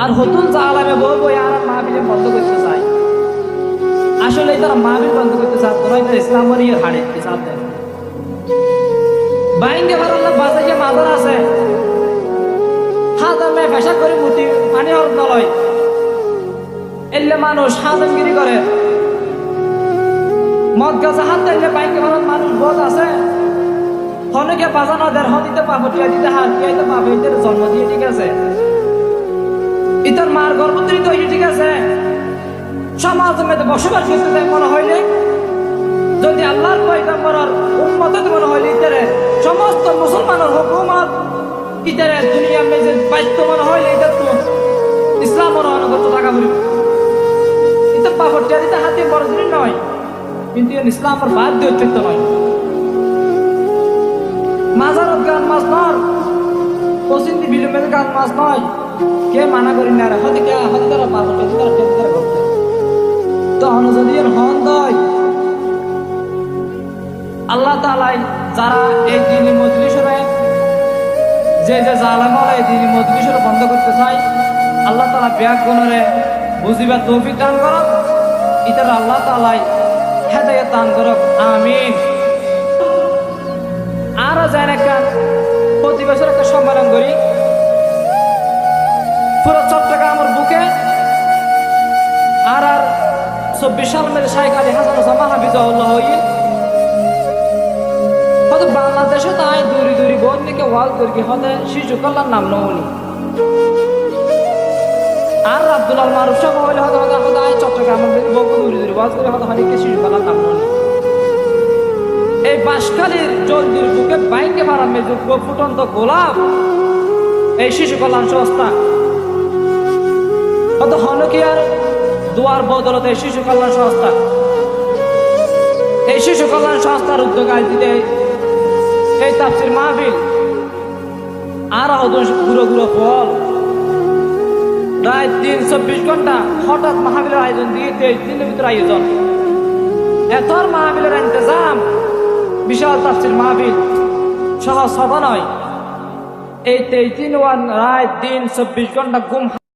আর হতুন জালামে বলবো আর মাহফিল বন্ধ করতে চাই। আসলে তারা মাহফিল বন্ধ করতে চায় তোরা এটা ইসলামের ইয়ে হাড়ে হিসাব দেয় বাইঙ্গে ভারাল্লাহ বাজাইয়ে মাজার আছে হাজামে পেশা করে মুতি পানি হর নলয় এলে মানুষ হাজামগিরি করে মদ গাছে হাত দিলে বাইঙ্গে ভারত মানুষ বোধ আছে হনকে বাজানো দের হদিতে পাপটিয়া দিতে হাত দিতে পাবে এদের জন্ম দিয়ে ঠিক আছে ইতার মার গর্ভধারিত হয়ে ঠিক আছে সমাজের মধ্যে বসবাস করতে চাই মনে হইলে যদি আল্লাহর পয়গম্বরের উম্মতে মনে হইলে ইতারে সমস্ত মুসলমানের হুকুমত ইতারে দুনিয়ার মেজে বাধ্য মনে হইলে এটা তো ইসলামের অনুগত টাকা বলি এটা পাপটিয়া দিতে হাতে বড় জিনিস নয় কিন্তু ইসলামের বাধ্য অত্যন্ত নয় মাজারত গান মাছ নয় পশ্চিম বিলুমের গান মাছ নয় কে মানা করি না রে হতে কে হতে তারা পাপটিয়া দিতে তারা টেন করে করতে তো অনুযায়ী হন দয় আল্লাহ তাআলা যারা এই দিনী মজলিসে যে জালামরা এই দিনী মজলিসে বন্ধ করতে চায় আল্লাহ তাআলা ব্যাগ গুণরে বুঝিবা তৌফিক দান করো ইতার আল্লাহ তাআলা হেদায়েত দান করো আমিন। আর যায় একটা প্রতি বছর একটা সম্মেলন করি পুরো চট্টগ্রামের বুকে আর 24 সালের মধ্যে শাইখ আলী হাসান ওসামা হাফিজাহুল্লাহ হয়তো বাংলাদেশে তাই দূরি দূরি বোধ থেকে ওয়াল করি হতে শিশু কল্যাণ নাম নৌনি আর আব্দুল আল মারুফ সাহেব হইলে হয়তো হয়তো তাই চট্টগ্রামের বহু দূরি দূরি ওয়াল করে হয়তো হয়তো শিশু কল্যাণ নাম নৌনি এই বাঁশখালীর জলদির বুকে বাইকে মারা মেজুক ফুটন্ত গোলাপ এই শিশু কল্যাণ সংস্থা হয়তো হনকিয়ার দুয়ার বদলতে শিশু কল্যাণ সংস্থা এই শিশু কল্যাণ সংস্থার উদ্যোগ আজ দিতে এই তাফসির মাহফিল আর গুঁড়ো গুঁড়ো ফল প্রায় 3-24 ঘন্টা হঠাৎ মাহফিলের আয়োজন দিয়ে 23 দিনের ভিতরে আয়োজন এত মাহফিলের ইন্তজাম বিশাল তাফসির মাহফিল সহজ সভা নয় এই 23 দিন রাত দিন 24 ঘন্টা ঘুম